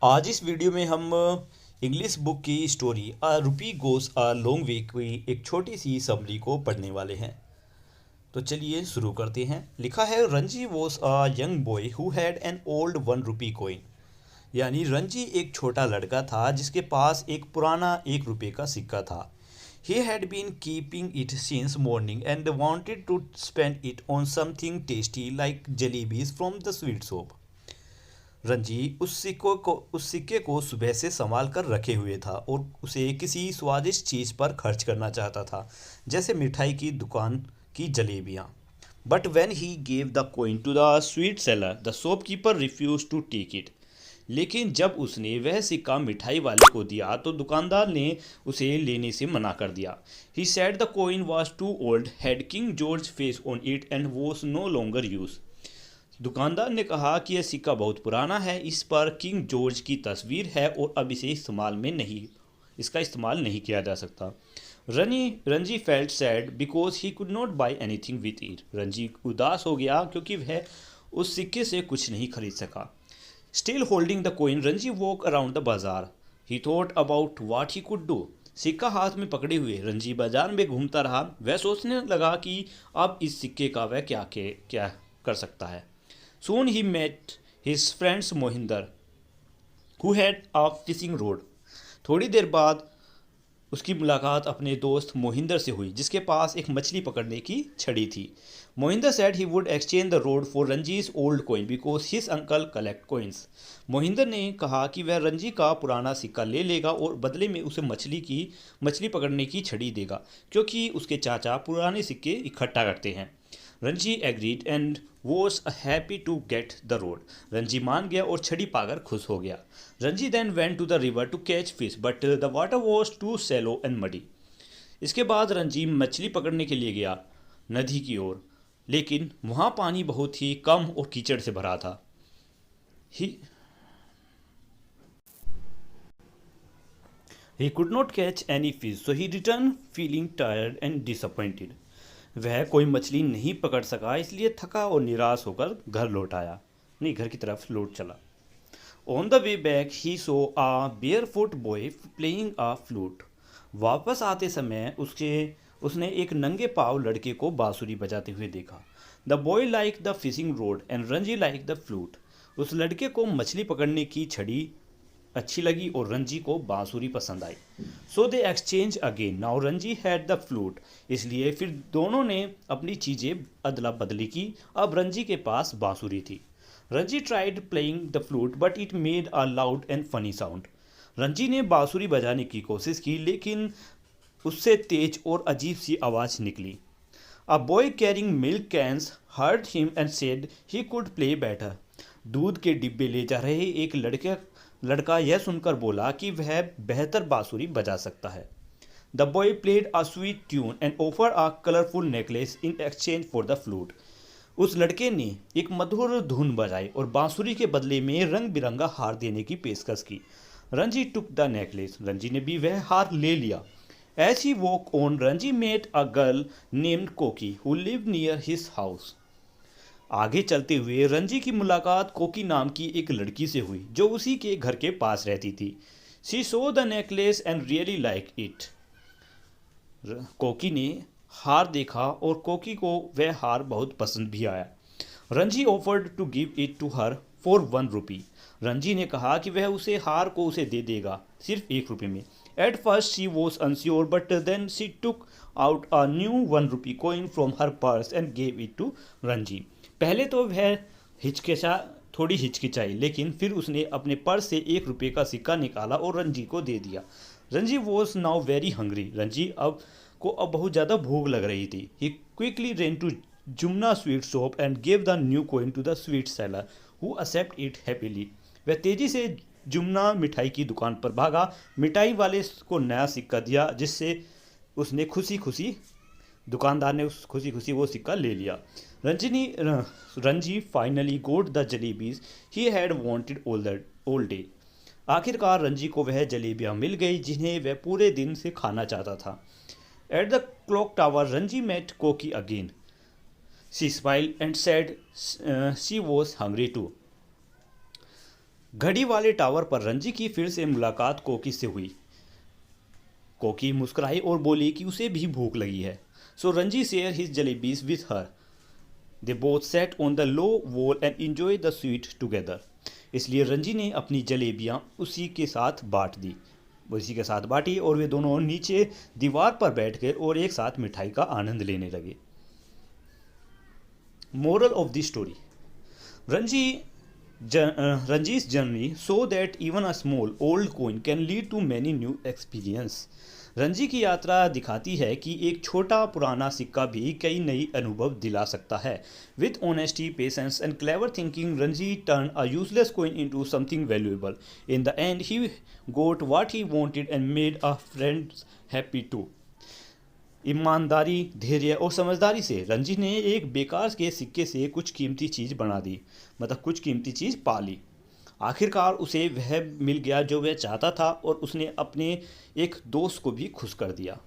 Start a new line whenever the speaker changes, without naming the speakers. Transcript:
आज इस वीडियो में हम इंग्लिश बुक की story a rupee goes a long way की एक छोटी सी समरी को पढ़ने वाले हैं। तो चलिए शुरू करते हैं। लिखा है, Ranji was a young boy who had an old 1 rupee coin. यानी रंजी एक छोटा लड़का था जिसके पास एक पुराना 1 रुपये का सिक्का था। He had been keeping it since morning and wanted to spend it on something tasty like jalebis from the sweet shop. Ranji उस सिक्के को सुबह से संभाल कर रखे हुए था और उसे किसी स्वादिष्ट चीज़ पर खर्च करना चाहता था, जैसे मिठाई की दुकान की जलेबियाँ। But when he gave the coin to the sweet seller the shopkeeper refuse to take it. लेकिन जब उसने वह सिक्का मिठाई वाले को दिया तो दुकानदार ने उसे लेने से मना कर दिया। He said the coin was too old, had King George face on it and was no longer use. दुकानदार ने कहा कि यह सिक्का बहुत पुराना है, इस पर किंग जॉर्ज की तस्वीर है और अब इसका इस्तेमाल नहीं किया जा सकता। Ranji felt sad because he could not by anything with it. Ranji उदास हो गया क्योंकि वह उस सिक्के से कुछ नहीं खरीद सका। Still holding the coin Ranji walk around the bazaar. He thought about what he could do. सिक्का हाथ में पकड़े हुए रंजी बाजार में घूमता रहा। वह सोचने लगा कि अब इस सिक्के का वह क्या कर सकता है। Soon he met his friends Mohinder, who had a fishing rod. थोड़ी देर बाद उसकी मुलाकात अपने दोस्त मोहिंदर से हुई जिसके पास एक मछली पकड़ने की छड़ी थी। Mohinder said he would exchange the rod for रंजी's old coin because his uncle collect coins. Mohinder ने कहा कि वह रंजी का पुराना सिक्का ले लेगा और बदले में उसे मछली पकड़ने की छड़ी देगा क्योंकि उसके चाचा पुराने सिक्के इकट्ठा करते हैं। Ranji agreed and was happy to get the rod. Ranji मान गया और छड़ी पाकर खुश हो गया। Ranji then went to the river to catch fish but the water was too shallow and muddy. इसके बाद रंजी मछली पकड़ने के लिए गया नदी की ओर, लेकिन वहाँ पानी बहुत ही कम और कीचड़ से भरा था। He could not catch any fish so he return feeling tired and disappointed. वह कोई मछली नहीं पकड़ सका, इसलिए थका और निराश होकर घर की तरफ लौट चला। On the way back he saw a barefoot boy playing a flute. वापस आते समय उसने एक नंगे पाँव लड़के को बांसुरी बजाते हुए देखा। The boy like the fishing road and Ranji like the flute. उस लड़के को मछली पकड़ने की छड़ी अच्छी लगी और रंजी को बांसुरी पसंद आई। So they exchange again. Now Ranji had the flute. इसलिए फिर दोनों ने अपनी चीज़ें अदला बदली की। अब रंजी के पास बांसुरी थी। Ranji tried playing the flute but it made a loud and funny sound. Ranji ने बांसुरी बजाने की कोशिश की लेकिन उससे तेज और अजीब सी आवाज़ निकली। A boy carrying milk cans heard him and said he could play better. दूध के डिब्बे ले जा रहे एक लड़का यह सुनकर बोला कि वह बेहतर बांसुरी बजा सकता है। The boy played a sweet tune and offer a colourful necklace in exchange for the flute. उस लड़के ने एक मधुर धुन बजाई और बांसुरी के बदले में रंग बिरंगा हार देने की पेशकश की। Ranji took the necklace. Ranji ने भी वह हार ले लिया। As he walk on Ranji met a girl named Koki who live near his house. आगे चलते हुए रंजी की मुलाकात कोकी नाम की एक लड़की से हुई जो उसी के घर के पास रहती थी। She so the necklace and really like it. कोकी ने हार देखा और कोकी को वह हार बहुत पसंद भी आया। Ranji offered to give it to her for 1 rupee. Ranji ने कहा कि वह उसे दे देगा सिर्फ 1 रुपये में। At first she was unsure but then she took out a new 1 rupee coin from her purse and gave it to Ranji. पहले तो वह थोड़ी हिचकिचाई, लेकिन फिर उसने अपने पर्स से 1 रुपये का सिक्का निकाला और रंजी को दे दिया। Ranji was now very hungry. Ranji अब बहुत ज़्यादा भूख लग रही थी। He quickly ran to Jumna sweet shop and gave the new coin to the sweet seller who accept it happily. वह तेज़ी से जुमना मिठाई की दुकान पर भागा, मिठाई वाले को नया सिक्का दिया जिससे उसने दुकानदार ने खुशी खुशी वो सिक्का ले लिया। Ranji finally goat the jalebis he had wanted all day. आखिरकार रंजी को वह जलेबियाँ मिल गई जिन्हें वह पूरे दिन से खाना चाहता था। At the clock tower Ranji met Koki again. She smiled and said she was hungry too. घड़ी वाले टावर पर रंजी की फिर से मुलाकात कोकी से हुई। कोकी मुस्कुराई और बोली कि उसे भी भूख लगी है। So Ranji share his jalebis with her. They both sat on the low wall and enjoy the sweet together. इसलिए रंजी ने अपनी जलेबियाँ उसी के साथ बांटी और वे दोनों नीचे दीवार पर बैठ गए और एक साथ मिठाई का आनंद लेने लगे। Moral of the story, Ranji's journey so that even a small old coin can lead to many new experience। Ranji की यात्रा दिखाती है कि एक छोटा पुराना सिक्का भी कई नई अनुभव दिला सकता है। With honesty, patience and clever thinking, Ranji turned a useless coin into something valuable। In the end, he got what he wanted and made a friend happy too। ईमानदारी, धैर्य और समझदारी से रंजी ने एक बेकार के सिक्के से कुछ कीमती चीज़ बना दी, मतलब कुछ कीमती चीज़ पा ली। आखिरकार उसे वह मिल गया जो वह चाहता था और उसने अपने एक दोस्त को भी खुश कर दिया।